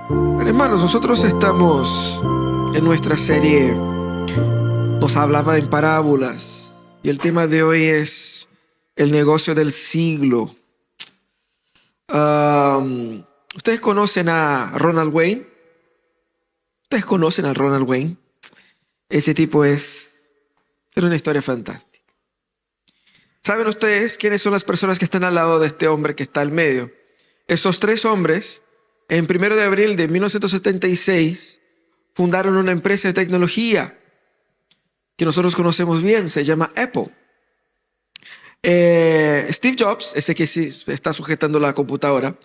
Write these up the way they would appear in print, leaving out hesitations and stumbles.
Bueno, hermanos, nosotros estamos en nuestra serie Nos hablaba en parábolas y el tema de hoy es el negocio del siglo. ¿Ustedes conocen a Ronald Wayne? ¿Ustedes conocen a Ronald Wayne? Ese tipo es una historia fantástica. ¿Saben ustedes quiénes son las personas que están al lado de este hombre que está al medio? Estos tres hombres, en 1 de abril de 1976, fundaron una empresa de tecnología que nosotros conocemos bien, se llama Apple. Steve Jobs, ese que sí está sujetando la computadora,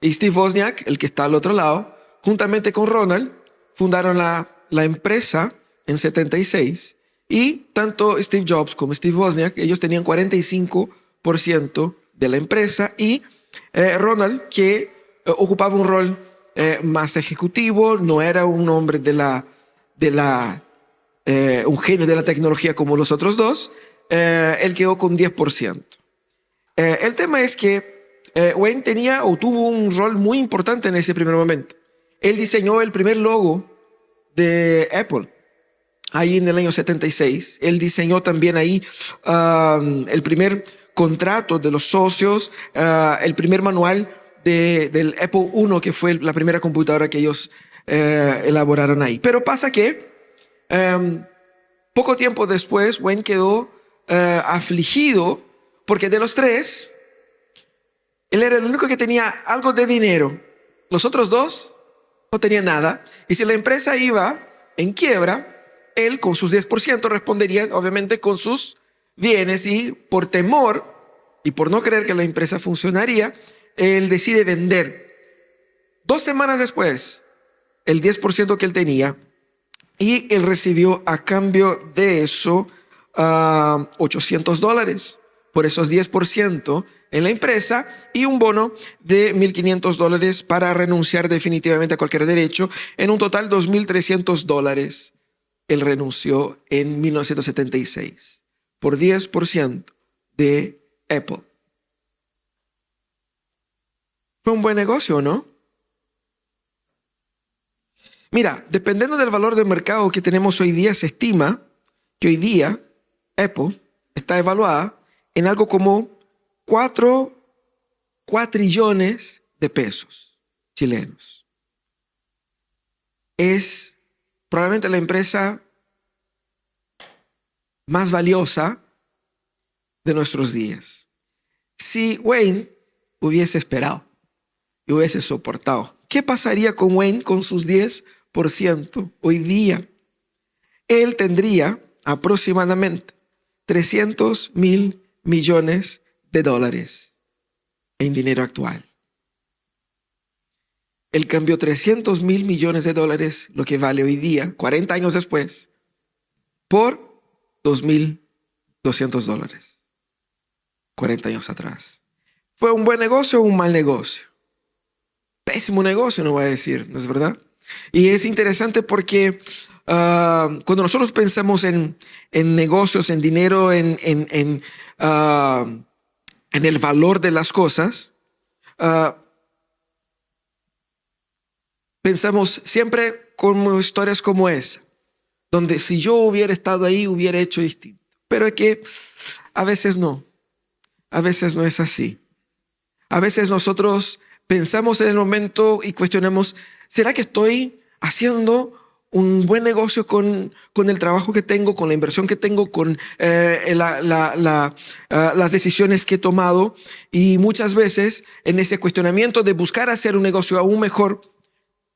y Steve Wozniak, el que está al otro lado, juntamente con Ronald, fundaron la empresa en 76. Y tanto Steve Jobs como Steve Wozniak, ellos tenían 45% de la empresa, y Ronald, que ocupaba un rol más ejecutivo, no era un hombre un genio de la tecnología como los otros dos, él quedó con 10%. El tema es que Wayne tenía o tuvo un rol muy importante en ese primer momento. Él diseñó el primer logo de Apple ahí en el año 76. Él diseñó también ahí el primer contrato de los socios, el primer manual del Apple I, que fue la primera computadora que ellos elaboraron ahí. Pero pasa que poco tiempo después Wayne quedó afligido porque de los tres, él era el único que tenía algo de dinero. Los otros dos no tenían nada. Y si la empresa iba en quiebra, él con sus 10% respondería obviamente con sus bienes, y por temor y por no creer que la empresa funcionaría, él decide vender 2 semanas después el 10% que él tenía, y él recibió a cambio de eso $800 por esos 10% en la empresa, y un bono de $1,500 para renunciar definitivamente a cualquier derecho. En un total $2,300 él renunció en 1976 por 10% de Apple. Fue un buen negocio, ¿no? Mira, dependiendo del valor de mercado que tenemos hoy día, se estima que hoy día Apple está evaluada en algo como 4 cuatrillones de pesos chilenos. Es probablemente la empresa más valiosa de nuestros días. Si Wayne hubiese esperado y hubiese soportado, ¿qué pasaría con Wayne con sus 10% hoy día? Él tendría aproximadamente $300,000 millones en dinero actual. Él cambió $300,000 millones, lo que vale hoy día, 40 años después, por $2,200. 40 años atrás. ¿Fue un buen negocio o un mal negocio? Pésimo negocio, no voy a decir, ¿no es verdad? Y es interesante porque cuando nosotros pensamos en negocios, en dinero, en el valor de las cosas, pensamos siempre con historias como esa, donde si yo hubiera estado ahí, hubiera hecho distinto. Pero es que a veces no es así. A veces nosotros pensamos en el momento y cuestionamos, ¿será que estoy haciendo un buen negocio con el trabajo que tengo, con la inversión que tengo, con las decisiones que he tomado? Y muchas veces en ese cuestionamiento de buscar hacer un negocio aún mejor,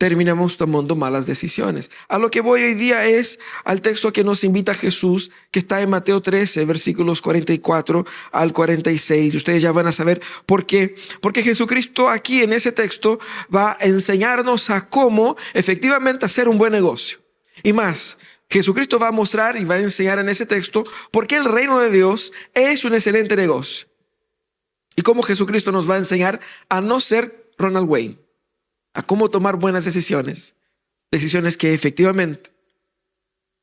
terminamos tomando malas decisiones. A lo que voy hoy día es al texto que nos invita Jesús, que está en Mateo 13, versículos 44 al 46. Ustedes ya van a saber por qué. Porque Jesucristo aquí en ese texto va a enseñarnos a cómo efectivamente hacer un buen negocio. Y más, Jesucristo va a mostrar y va a enseñar en ese texto por qué el reino de Dios es un excelente negocio. Y cómo Jesucristo nos va a enseñar a no ser Ronald Wayne, a cómo tomar buenas decisiones que efectivamente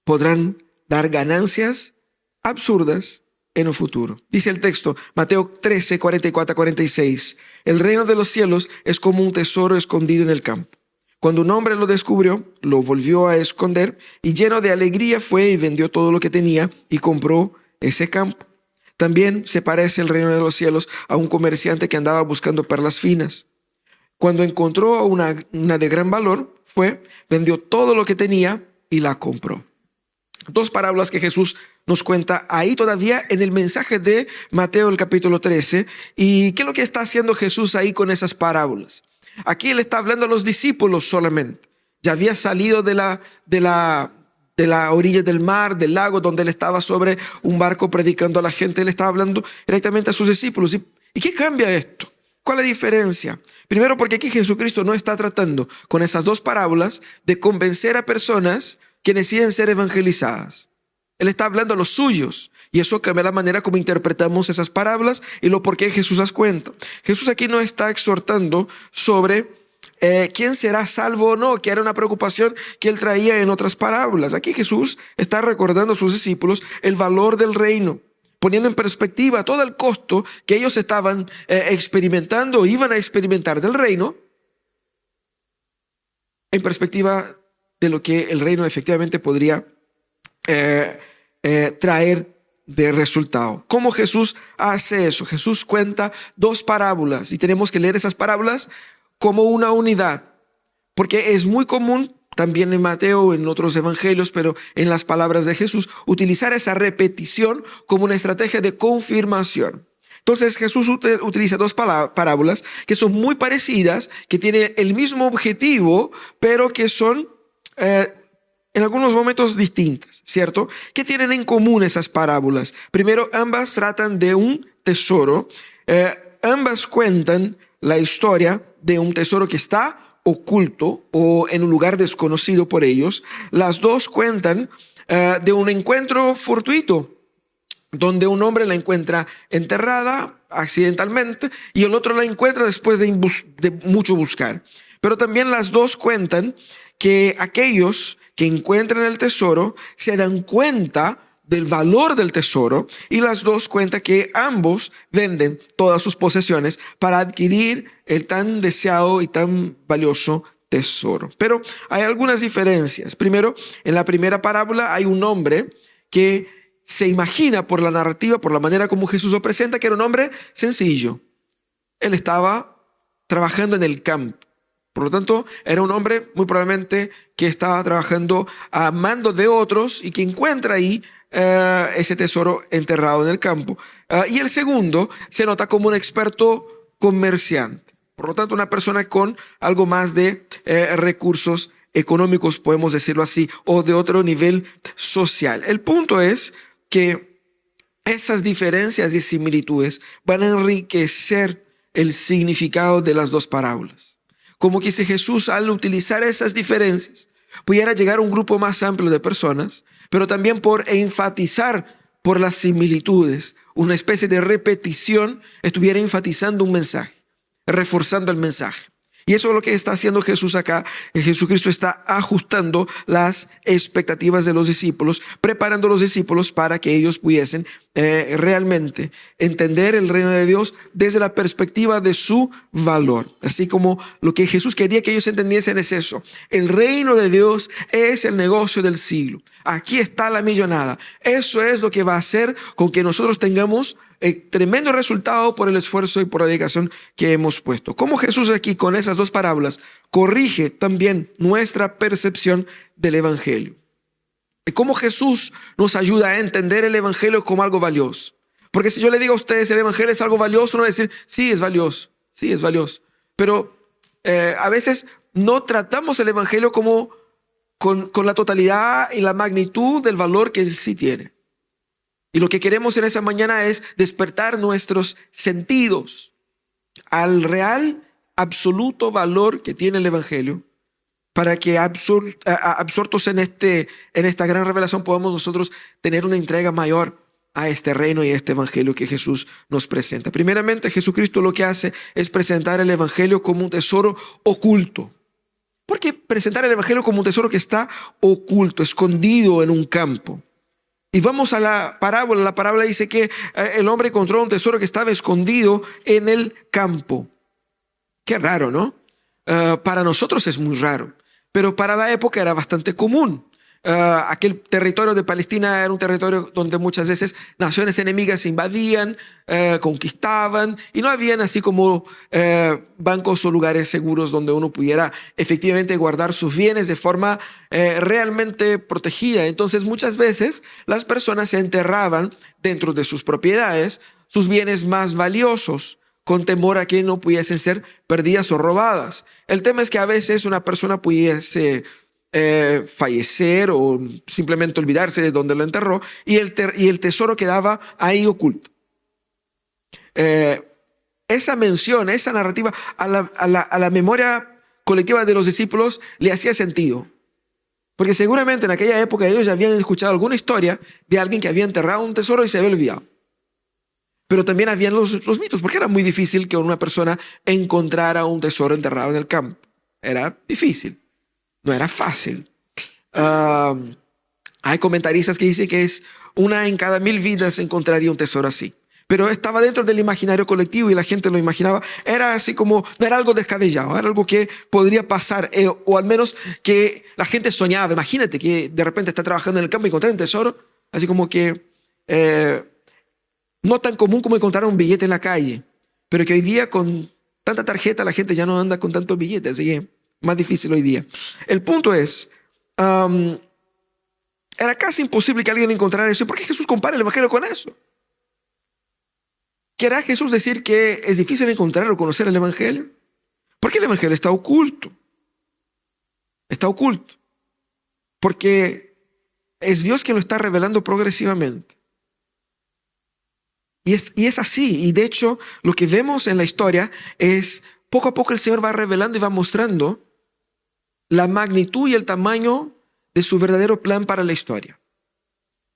podrán dar ganancias absurdas en un futuro. Dice el texto, Mateo 13, 44 a 46, el reino de los cielos es como un tesoro escondido en el campo, Cuando un hombre lo descubrió, lo volvió a esconder y lleno de alegría fue y vendió todo lo que tenía y compró ese campo. También se parece el reino de los cielos a un comerciante que andaba buscando perlas finas. Cuando encontró una de gran valor, fue, vendió todo lo que tenía y la compró. Dos parábolas que Jesús nos cuenta ahí todavía en el mensaje de Mateo, el capítulo 13. ¿Y qué es lo que está haciendo Jesús ahí con esas parábolas? Aquí él está hablando a los discípulos solamente. Ya había salido de la orilla del mar, del lago, donde él estaba sobre un barco predicando a la gente. Él estaba hablando directamente a sus discípulos. ¿Y qué cambia esto? ¿Cuál es la diferencia? Primero, porque aquí Jesucristo no está tratando con esas dos parábolas de convencer a personas que deciden ser evangelizadas. Él está hablando a los suyos y eso cambia la manera como interpretamos esas parábolas y lo por qué Jesús las cuenta. Jesús aquí no está exhortando sobre quién será salvo o no, que era una preocupación que él traía en otras parábolas. Aquí Jesús está recordando a sus discípulos el valor del reino, poniendo en perspectiva todo el costo que ellos estaban experimentando o iban a experimentar del reino, en perspectiva de lo que el reino efectivamente podría traer de resultado. ¿Cómo Jesús hace eso? Jesús cuenta dos parábolas y tenemos que leer esas parábolas como una unidad, porque es muy común también en Mateo, en otros evangelios, pero en las palabras de Jesús, utilizar esa repetición como una estrategia de confirmación. Entonces Jesús utiliza dos parábolas que son muy parecidas, que tienen el mismo objetivo, pero que son en algunos momentos distintas, ¿cierto? ¿Qué tienen en común esas parábolas? Primero, ambas tratan de un tesoro. Ambas cuentan la historia de un tesoro que está oculto o en un lugar desconocido por ellos. Las dos cuentan de un encuentro fortuito, donde un hombre la encuentra enterrada accidentalmente y el otro la encuentra después de mucho buscar. Pero también las dos cuentan que aquellos que encuentran el tesoro se dan cuenta del valor del tesoro, y las dos cuentan que ambos venden todas sus posesiones para adquirir el tan deseado y tan valioso tesoro. Pero hay algunas diferencias. Primero, en la primera parábola hay un hombre que se imagina por la narrativa, por la manera como Jesús lo presenta, que era un hombre sencillo. Él estaba trabajando en el campo. Por lo tanto, era un hombre muy probablemente que estaba trabajando a mando de otros y que encuentra ahí ese tesoro enterrado en el campo. Y el segundo se nota como un experto comerciante. Por lo tanto, una persona con algo más de recursos económicos, podemos decirlo así, o de otro nivel social. El punto es que esas diferencias y similitudes van a enriquecer el significado de las dos parábolas. Como que si Jesús, al utilizar esas diferencias, pudiera llegar a un grupo más amplio de personas, pero también por enfatizar por las similitudes, una especie de repetición, estuviera enfatizando un mensaje, reforzando el mensaje. Y eso es lo que está haciendo Jesús acá. Jesucristo está ajustando las expectativas de los discípulos, preparando a los discípulos para que ellos pudiesen realmente entender el reino de Dios desde la perspectiva de su valor. Así como lo que Jesús quería que ellos entendiesen es eso. El reino de Dios es el negocio del siglo. Aquí está la millonada. Eso es lo que va a hacer con que nosotros tengamos tremendo resultado por el esfuerzo y por la dedicación que hemos puesto. Como Jesús aquí con esas dos parábolas corrige también nuestra percepción del evangelio. Y cómo Jesús nos ayuda a entender el evangelio como algo valioso. Porque si yo le digo a ustedes el evangelio es algo valioso, no van a decir, sí es valioso, sí es valioso. Pero a veces no tratamos el evangelio como con la totalidad y la magnitud del valor que él sí tiene. Y lo que queremos en esa mañana es despertar nuestros sentidos al real, absoluto valor que tiene el evangelio, para que absortos en esta gran revelación podamos nosotros tener una entrega mayor a este reino y a este evangelio que Jesús nos presenta. Primeramente, Jesucristo lo que hace es presentar el evangelio como un tesoro oculto. ¿Por qué presentar el evangelio como un tesoro que está oculto, escondido en un campo? Y vamos a la parábola. La parábola dice que el hombre encontró un tesoro que estaba escondido en el campo. Qué raro, ¿no? para nosotros es muy raro, pero para la época era bastante común. Aquel territorio de Palestina era un territorio donde muchas veces naciones enemigas invadían, conquistaban, y no habían así como bancos o lugares seguros donde uno pudiera efectivamente guardar sus bienes de forma realmente protegida. Entonces muchas veces las personas se enterraban dentro de sus propiedades sus bienes más valiosos, con temor a que no pudiesen ser perdidas o robadas. El tema es que a veces una persona pudiese fallecer o simplemente olvidarse de dónde lo enterró, y el tesoro quedaba ahí oculto. Esa mención, esa narrativa a la memoria colectiva de los discípulos le hacía sentido, porque seguramente en aquella época ellos ya habían escuchado alguna historia de alguien que había enterrado un tesoro y se había olvidado. Pero también habían los mitos, porque era muy difícil que una persona encontrara un tesoro enterrado en el campo. Era difícil. No era fácil. Hay comentaristas que dicen que es 1 en cada 1000 vidas encontraría un tesoro así. Pero estaba dentro del imaginario colectivo y la gente lo imaginaba. Era así como, no era algo descabellado, era algo que podría pasar, o al menos que la gente soñaba. Imagínate que de repente está trabajando en el campo y encontrar un tesoro, así como que no tan común como encontrar un billete en la calle, pero que hoy día con tanta tarjeta la gente ya no anda con tantos billetes, así que más difícil hoy día. El punto es, era casi imposible que alguien encontrara eso. ¿Por qué Jesús compara el evangelio con eso? ¿Querrá Jesús decir que es difícil encontrar o conocer el evangelio? Porque el evangelio está oculto. Está oculto. Porque es Dios quien lo está revelando progresivamente. Y es así. Y de hecho, lo que vemos en la historia es poco a poco el Señor va revelando y va mostrando la magnitud y el tamaño de su verdadero plan para la historia.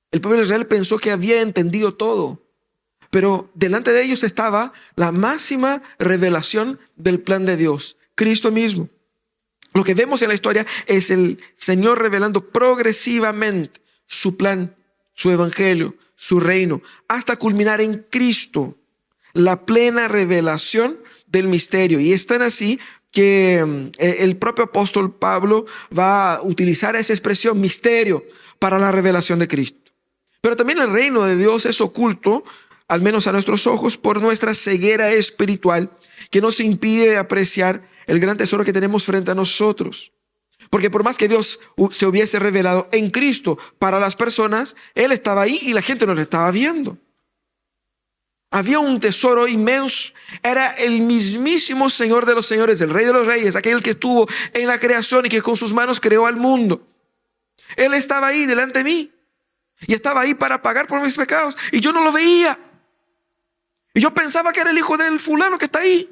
El pueblo de Israel pensó que había entendido todo, pero delante de ellos estaba la máxima revelación del plan de Dios, Cristo mismo. Lo que vemos en la historia es el Señor revelando progresivamente su plan, su evangelio, su reino, hasta culminar en Cristo, la plena revelación del misterio. Y es tan así que el propio apóstol Pablo va a utilizar esa expresión misterio para la revelación de Cristo. Pero también el reino de Dios es oculto, al menos a nuestros ojos, por nuestra ceguera espiritual, que nos impide apreciar el gran tesoro que tenemos frente a nosotros. Porque por más que Dios se hubiese revelado en Cristo para las personas, Él estaba ahí y la gente no lo estaba viendo. Había un tesoro inmenso. Era el mismísimo Señor de los señores, el Rey de los reyes, aquel que estuvo en la creación y que con sus manos creó al mundo. Él estaba ahí delante de mí y estaba ahí para pagar por mis pecados, y yo no lo veía. Y yo pensaba que era el hijo del fulano que está ahí.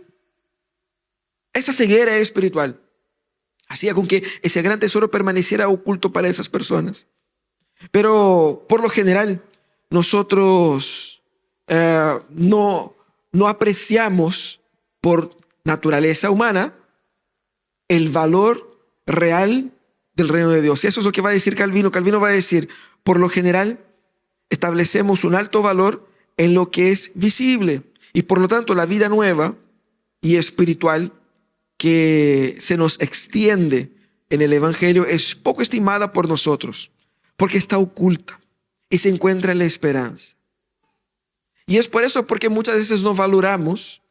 Esa ceguera espiritual hacía con que ese gran tesoro permaneciera oculto para esas personas. Pero por lo general nosotros no apreciamos por naturaleza humana el valor real del reino de Dios. Y eso es lo que va a decir Calvino. Calvino va a decir, por lo general establecemos un alto valor en lo que es visible, y por lo tanto la vida nueva y espiritual que se nos extiende en el evangelio es poco estimada por nosotros, porque está oculta y se encuentra en la esperanza. Y es por eso porque muchas veces no valoramos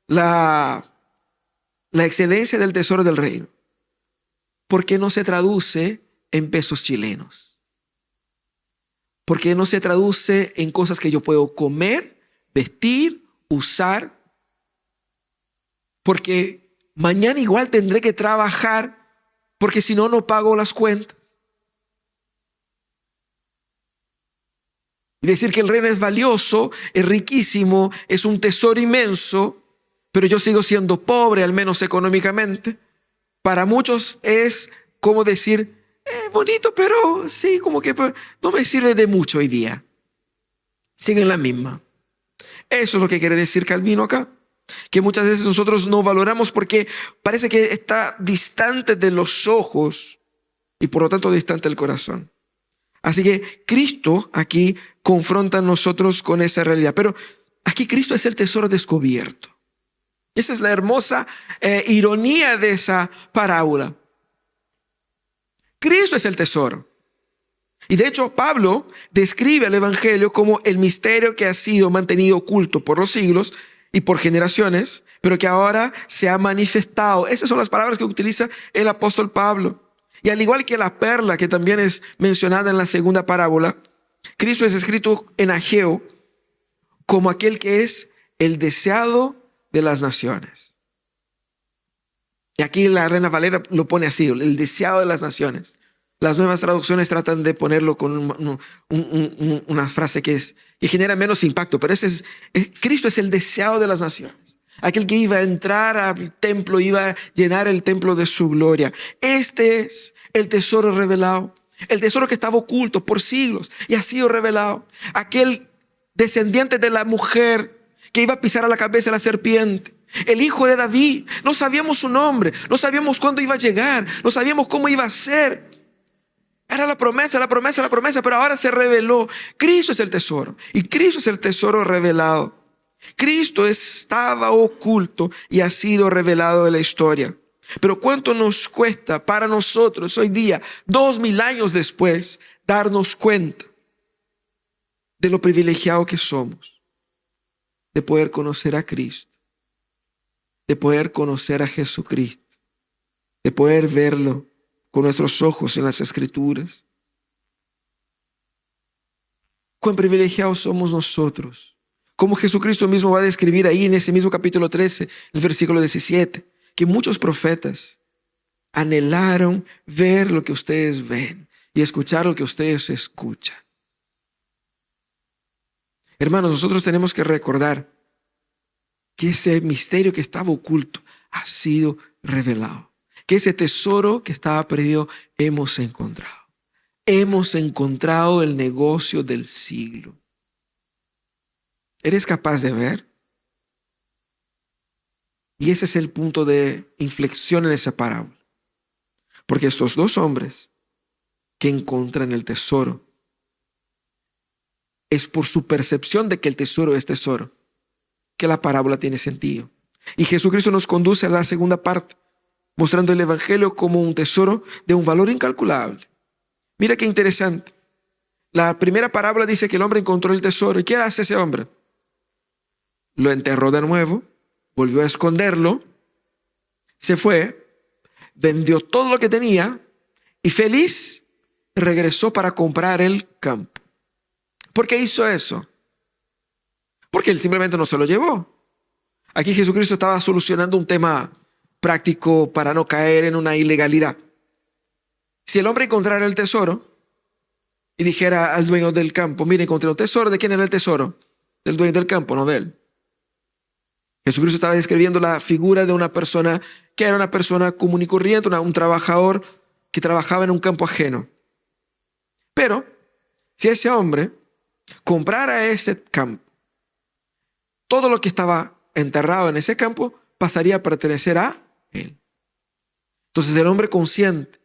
la excelencia del tesoro del reino, porque no se traduce en pesos chilenos, porque no se traduce en cosas que yo puedo comer, vestir, usar, porque mañana igual tendré que trabajar, porque si no, no pago las cuentas. Y decir que el reino es valioso, es riquísimo, es un tesoro inmenso, pero yo sigo siendo pobre, al menos económicamente, para muchos es como decir, bonito, pero sí, como que no me sirve de mucho hoy día. Siguen la misma. Eso es lo que quiere decir Calvino acá. Que muchas veces nosotros no valoramos porque parece que está distante de los ojos y por lo tanto distante del corazón. Así que Cristo aquí confronta a nosotros con esa realidad. Pero aquí Cristo es el tesoro descubierto. Esa es la hermosa ironía de esa parábola. Cristo es el tesoro. Y de hecho, Pablo describe el Evangelio como el misterio que ha sido mantenido oculto por los siglos y por generaciones, pero que ahora se ha manifestado. Esas son las palabras que utiliza el apóstol Pablo. Y al igual que la perla, que también es mencionada en la segunda parábola, Cristo es escrito en Ageo como aquel que es el deseado de las naciones. Y aquí la Reina Valera lo pone así, el deseado de las naciones. Las nuevas traducciones tratan de ponerlo con una frase que genera menos impacto, pero Cristo es el deseado de las naciones. Aquel que iba a entrar al templo, iba a llenar el templo de su gloria. Este es el tesoro revelado, el tesoro que estaba oculto por siglos y ha sido revelado. Aquel descendiente de la mujer que iba a pisar a la cabeza de la serpiente. El hijo de David. No sabíamos su nombre, no sabíamos cuándo iba a llegar, no sabíamos cómo iba a ser. Era la promesa, pero ahora se reveló. Cristo es el tesoro y Cristo es el tesoro revelado. Cristo estaba oculto y ha sido revelado en la historia. Pero ¿cuánto nos cuesta para nosotros hoy día, 2000 años después, darnos cuenta de lo privilegiado que somos, de poder conocer a Cristo, de poder conocer a Jesucristo, de poder verlo con nuestros ojos en las Escrituras? Cuán privilegiados somos nosotros. Como Jesucristo mismo va a describir ahí en ese mismo capítulo 13, el versículo 17, que muchos profetas anhelaron ver lo que ustedes ven y escuchar lo que ustedes escuchan. Hermanos, nosotros tenemos que recordar que ese misterio que estaba oculto ha sido revelado. Que ese tesoro que estaba perdido hemos encontrado. Hemos encontrado el negocio del siglo. ¿Eres capaz de ver? Y ese es el punto de inflexión en esa parábola. Porque estos dos hombres que encuentran el tesoro, es por su percepción de que el tesoro es tesoro, que la parábola tiene sentido. Y Jesucristo nos conduce a la segunda parte, mostrando el Evangelio como un tesoro de un valor incalculable. Mira qué interesante. La primera parábola dice que el hombre encontró el tesoro. ¿Y qué hace ese hombre? Lo enterró de nuevo, volvió a esconderlo, se fue, vendió todo lo que tenía y feliz regresó para comprar el campo. ¿Por qué hizo eso? Porque él simplemente no se lo llevó. Aquí Jesucristo estaba solucionando un tema práctico para no caer en una ilegalidad. Si el hombre encontrara el tesoro y dijera al dueño del campo: mire, encontré un tesoro. ¿De quién era el tesoro? Del dueño del campo, no de él. Jesucristo estaba describiendo la figura de una persona que era una persona común y corriente, un trabajador que trabajaba en un campo ajeno. Pero si ese hombre comprara ese campo, todo lo que estaba enterrado en ese campo pasaría a pertenecer a él. Entonces el hombre, consciente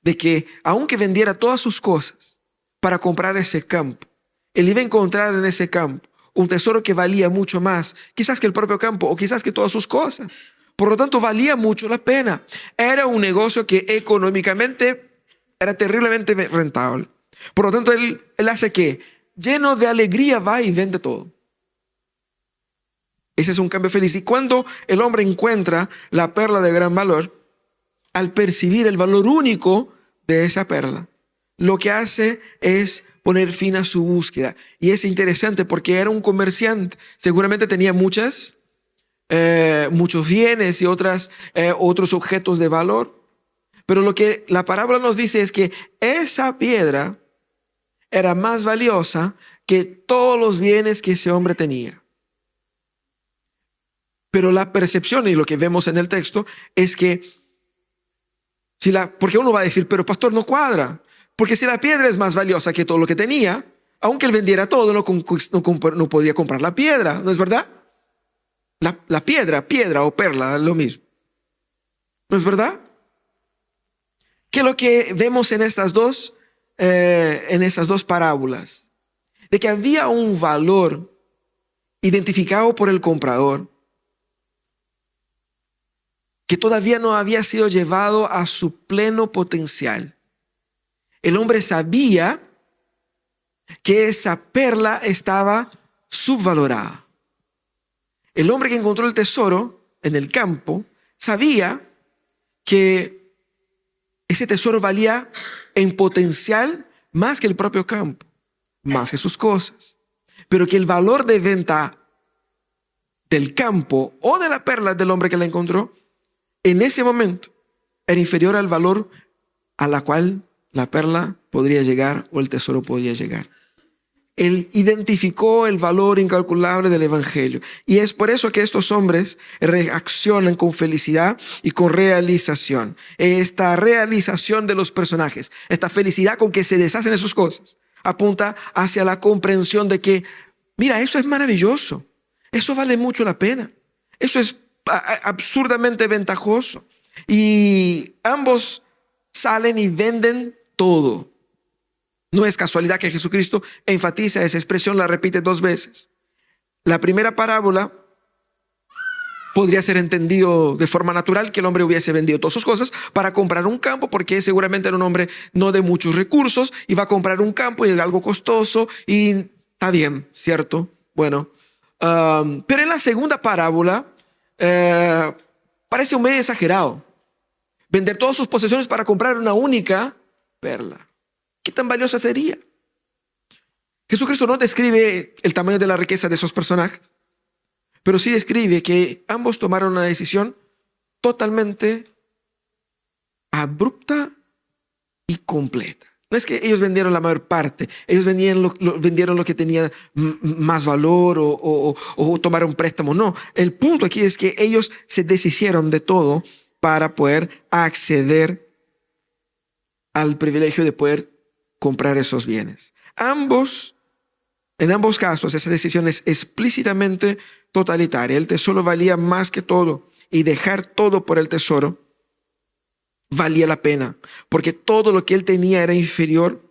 de que aunque vendiera todas sus cosas para comprar ese campo, él iba a encontrar en ese campo un tesoro que valía mucho más, quizás que el propio campo o quizás que todas sus cosas. Por lo tanto, valía mucho la pena. Era un negocio que económicamente era terriblemente rentable. Por lo tanto, él hace que, lleno de alegría, va y vende todo. Ese es un cambio feliz. Y cuando el hombre encuentra la perla de gran valor, al percibir el valor único de esa perla, lo que hace es poner fin a su búsqueda. Y es interesante porque era un comerciante. Seguramente tenía muchos bienes y otros objetos de valor. Pero lo que la parábola nos dice es que esa piedra era más valiosa que todos los bienes que ese hombre tenía. Pero la percepción y lo que vemos en el texto es que porque uno va a decir: pero pastor, no cuadra. Porque si la piedra es más valiosa que todo lo que tenía, aunque él vendiera todo, no podía comprar la piedra, ¿no es verdad? La piedra o perla, lo mismo. ¿No es verdad? ¿Qué es lo que vemos en esas dos parábolas? De que había un valor identificado por el comprador que todavía no había sido llevado a su pleno potencial. El hombre sabía que esa perla estaba subvalorada. El hombre que encontró el tesoro en el campo sabía que ese tesoro valía en potencial más que el propio campo, más que sus cosas, pero que el valor de venta del campo o de la perla del hombre que la encontró en ese momento era inferior al valor a la cual la perla podría llegar o el tesoro podría llegar. Él identificó el valor incalculable del evangelio. Y es por eso que estos hombres reaccionan con felicidad y con realización. Esta realización de los personajes, esta felicidad con que se deshacen de sus cosas, apunta hacia la comprensión de que, mira, eso es maravilloso. Eso vale mucho la pena. Eso es absurdamente ventajoso. Y ambos salen y venden todo. No es casualidad que Jesucristo enfatiza esa expresión, la repite 2 veces. La primera parábola podría ser entendido de forma natural que el hombre hubiese vendido todas sus cosas para comprar un campo, porque seguramente era un hombre no de muchos recursos, iba a comprar un campo y era algo costoso y está bien, ¿cierto? Bueno, pero en la segunda parábola parece un medio exagerado. Vender todas sus posesiones para comprar una única perla. ¿Qué tan valiosa sería? Jesucristo no describe el tamaño de la riqueza de esos personajes, pero sí describe que ambos tomaron una decisión totalmente abrupta y completa. No es que ellos vendieron la mayor parte, ellos vendieron lo que tenía más valor o tomaron préstamo. No, el punto aquí es que ellos se deshicieron de todo para poder acceder al privilegio de poder comprar esos bienes. En ambos casos, esa decisión es explícitamente totalitaria. El tesoro valía más que todo y dejar todo por el tesoro valía la pena, porque todo lo que él tenía era inferior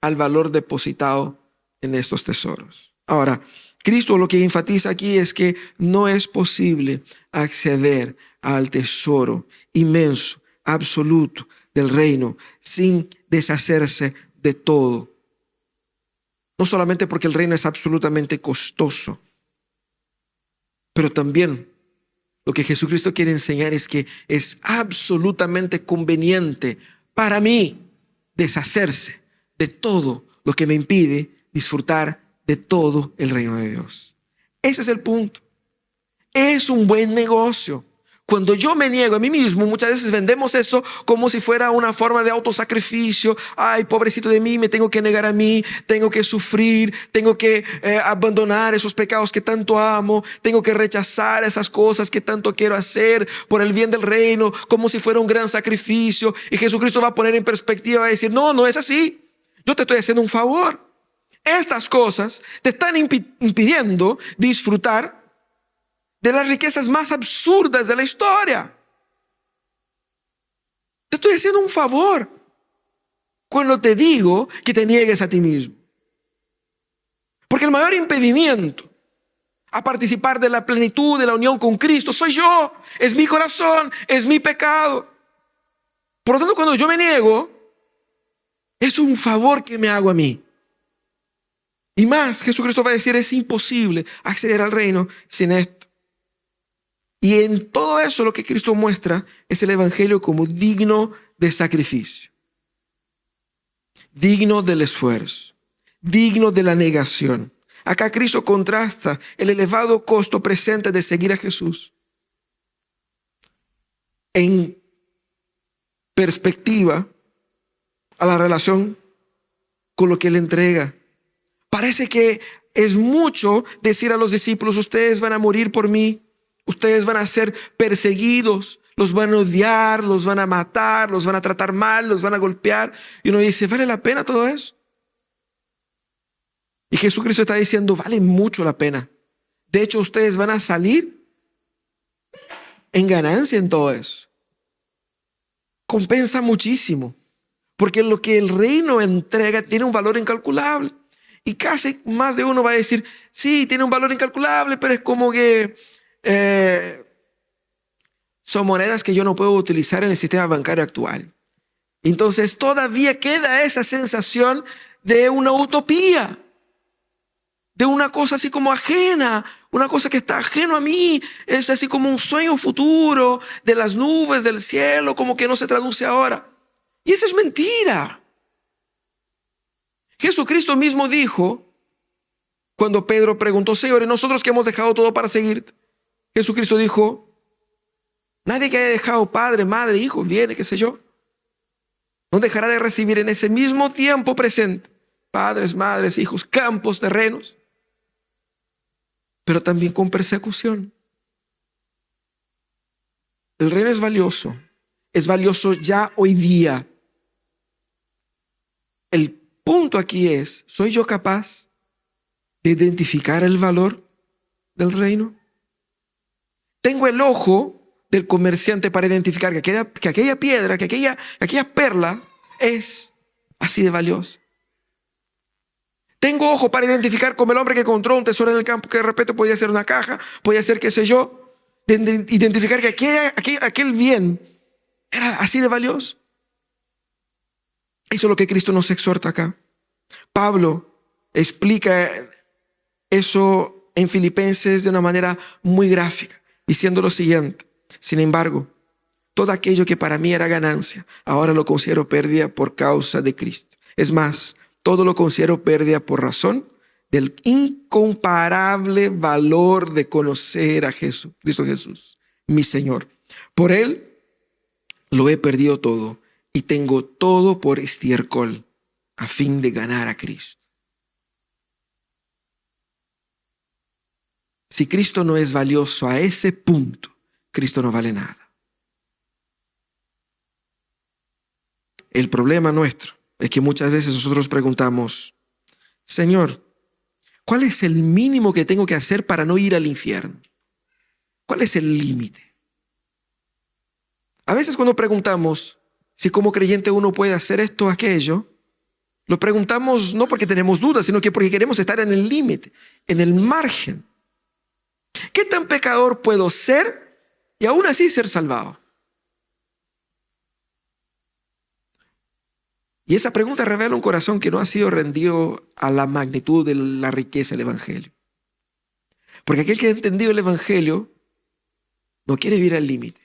al valor depositado en estos tesoros. Ahora, Cristo lo que enfatiza aquí es que no es posible acceder al tesoro inmenso, absoluto del reino sin deshacerse de todo. No solamente porque el reino es absolutamente costoso, pero también lo que Jesucristo quiere enseñar es que es absolutamente conveniente para mí deshacerse de todo lo que me impide disfrutar de todo el reino de Dios. Ese es el punto. Es un buen negocio. Cuando yo me niego a mí mismo, muchas veces vendemos eso como si fuera una forma de autosacrificio. Ay, pobrecito de mí, me tengo que negar a mí, tengo que sufrir, tengo que abandonar esos pecados que tanto amo, tengo que rechazar esas cosas que tanto quiero hacer por el bien del reino, como si fuera un gran sacrificio. Y Jesucristo va a poner en perspectiva, va a decir, no, no es así. Yo te estoy haciendo un favor. Estas cosas te están impidiendo disfrutar de las riquezas más absurdas de la historia. Te estoy haciendo un favor cuando te digo que te niegues a ti mismo. Porque el mayor impedimento a participar de la plenitud de la unión con Cristo soy yo, es mi corazón, es mi pecado. Por lo tanto, cuando yo me niego, es un favor que me hago a mí. Y más, Jesucristo va a decir, es imposible acceder al reino sin esto. Y en todo eso lo que Cristo muestra es el evangelio como digno de sacrificio, digno del esfuerzo, digno de la negación. Acá Cristo contrasta el elevado costo presente de seguir a Jesús en perspectiva a la relación con lo que Él entrega. Parece que es mucho decir a los discípulos, ustedes van a morir por mí. Ustedes van a ser perseguidos, los van a odiar, los van a matar, los van a tratar mal, los van a golpear. Y uno dice, ¿vale la pena todo eso? Y Jesucristo está diciendo, vale mucho la pena. De hecho, ustedes van a salir en ganancia en todo eso. Compensa muchísimo, porque lo que el reino entrega tiene un valor incalculable. Y casi más de uno va a decir, sí, tiene un valor incalculable, pero es como que son monedas que yo no puedo utilizar en el sistema bancario actual. Entonces todavía queda esa sensación de una utopía, de una cosa así como ajena, una cosa que está ajeno a mí. Es así como un sueño futuro de las nubes, del cielo, como que no se traduce ahora. Y eso es mentira. Jesucristo mismo dijo, cuando Pedro preguntó: Señor, ¿y nosotros que hemos dejado todo para seguirte? Jesucristo dijo: nadie que haya dejado padre, madre, hijo, viene, qué sé yo, no dejará de recibir en ese mismo tiempo presente padres, madres, hijos, campos, terrenos, pero también con persecución. El reino es valioso ya hoy día. El punto aquí es: ¿soy yo capaz de identificar el valor del reino? Tengo el ojo del comerciante para identificar que aquella piedra, que aquella perla es así de valiosa. Tengo ojo para identificar como el hombre que encontró un tesoro en el campo, que de repente podía ser una caja, podía ser qué sé yo, de identificar que aquel bien era así de valioso. Eso es lo que Cristo nos exhorta acá. Pablo explica eso en Filipenses de una manera muy gráfica, diciendo lo siguiente: sin embargo, todo aquello que para mí era ganancia, ahora lo considero pérdida por causa de Cristo. Es más, todo lo considero pérdida por razón del incomparable valor de conocer a Cristo Jesús, mi Señor. Por Él lo he perdido todo y tengo todo por estiércol a fin de ganar a Cristo. Si Cristo no es valioso a ese punto, Cristo no vale nada. El problema nuestro es que muchas veces nosotros preguntamos: Señor, ¿cuál es el mínimo que tengo que hacer para no ir al infierno? ¿Cuál es el límite? A veces cuando preguntamos si como creyente uno puede hacer esto o aquello, lo preguntamos no porque tenemos dudas, sino que porque queremos estar en el límite, en el margen. ¿Qué tan pecador puedo ser y aún así ser salvado? Y esa pregunta revela un corazón que no ha sido rendido a la magnitud de la riqueza del Evangelio. Porque aquel que ha entendido el Evangelio no quiere vivir al límite,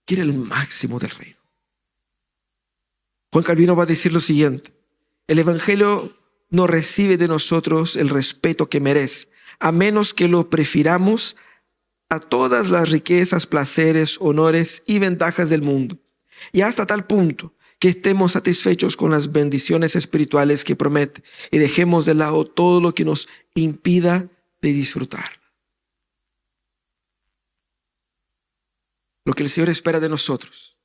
quiere el máximo del reino. Juan Calvino va a decir lo siguiente: el Evangelio no recibe de nosotros el respeto que merece, a menos que lo prefiramos a todas las riquezas, placeres, honores y ventajas del mundo, y hasta tal punto que estemos satisfechos con las bendiciones espirituales que promete y dejemos de lado todo lo que nos impida de disfrutar. Lo que el Señor espera de nosotros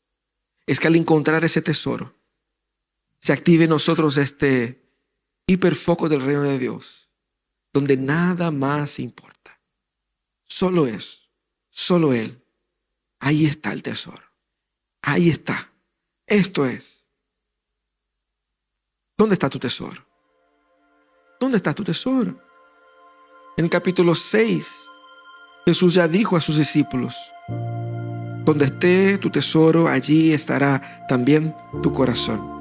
es que al encontrar ese tesoro se active en nosotros este hiperfoco del reino de Dios, donde nada más importa. Solo eso, solo Él. Ahí está el tesoro. Ahí está. Esto es. ¿Dónde está tu tesoro? ¿Dónde está tu tesoro? En el capítulo 6, Jesús ya dijo a sus discípulos: donde esté tu tesoro, allí estará también tu corazón.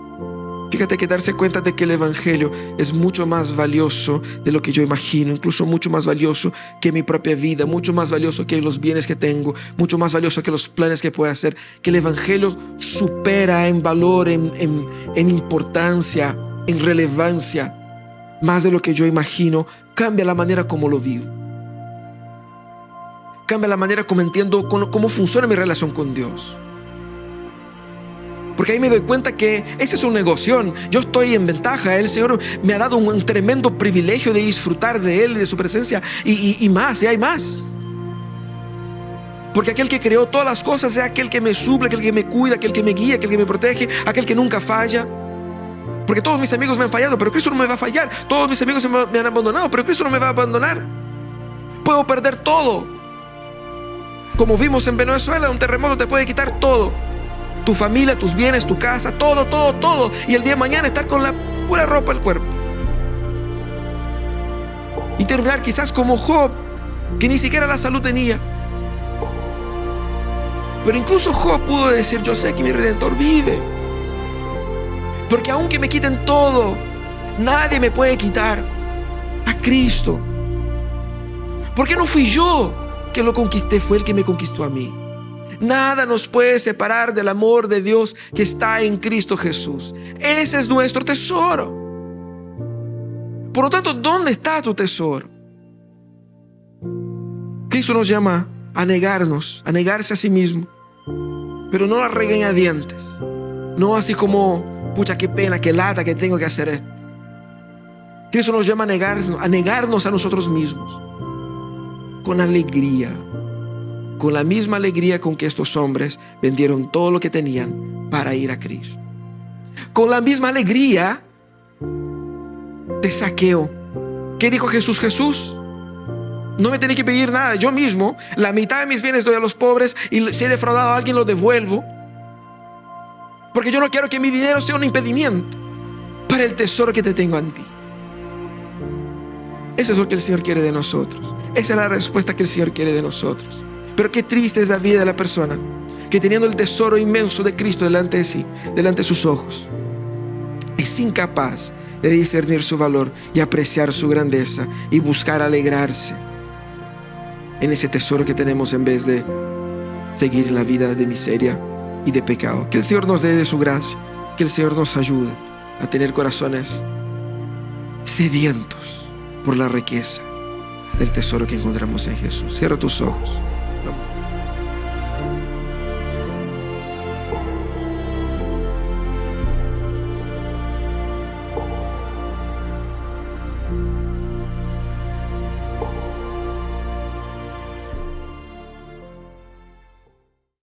Fíjate que darse cuenta de que el Evangelio es mucho más valioso de lo que yo imagino, incluso mucho más valioso que mi propia vida, mucho más valioso que los bienes que tengo, mucho más valioso que los planes que pueda hacer, que el Evangelio supera en valor, en importancia, en relevancia, más de lo que yo imagino. Cambia la manera como lo vivo. Cambia la manera como entiendo cómo funciona mi relación con Dios. Porque ahí me doy cuenta que ese es un negocio. Yo estoy en ventaja. El Señor me ha dado un tremendo privilegio de disfrutar de Él, de su presencia y más, y hay más. Porque aquel que creó todas las cosas es aquel que me suple, aquel que me cuida, aquel que me guía, aquel que me protege, aquel que nunca falla. Porque todos mis amigos me han fallado, pero Cristo no me va a fallar. Todos mis amigos me han abandonado, pero Cristo no me va a abandonar. Puedo perder todo. Como vimos en Venezuela, un terremoto te puede quitar todo. Tu familia, tus bienes, tu casa, todo. Y el día de mañana estar con la pura ropa del cuerpo. Y terminar quizás como Job, que ni siquiera la salud tenía. Pero incluso Job pudo decir, yo sé que mi Redentor vive. Porque aunque me quiten todo, nadie me puede quitar a Cristo. Porque no fui yo que lo conquisté, fue Él que me conquistó a mí. Nada nos puede separar del amor de Dios que está en Cristo Jesús. Ese es nuestro tesoro. Por lo tanto, ¿dónde está tu tesoro? Cristo nos llama a negarnos, a negarse a sí mismo, pero no a regañadientes. No así como, pucha, qué pena, qué lata que tengo que hacer esto. Cristo nos llama a negarnos a nosotros mismos con alegría, con la misma alegría con que estos hombres vendieron todo lo que tenían para ir a Cristo. Con la misma alegría de Zaqueo. ¿Qué dijo Jesús? Jesús, no me tenía que pedir nada. Yo mismo, la mitad de mis bienes doy a los pobres, y si he defraudado a alguien lo devuelvo. Porque yo no quiero que mi dinero sea un impedimento para el tesoro que te tengo en ti. Eso es lo que el Señor quiere de nosotros. Esa es la respuesta que el Señor quiere de nosotros. Pero qué triste es la vida de la persona que, teniendo el tesoro inmenso de Cristo delante de sí, delante de sus ojos, es incapaz de discernir su valor y apreciar su grandeza y buscar alegrarse en ese tesoro que tenemos, en vez de seguir en la vida de miseria y de pecado. Que el Señor nos dé de su gracia, que el Señor nos ayude a tener corazones sedientos por la riqueza del tesoro que encontramos en Jesús. Cierra tus ojos.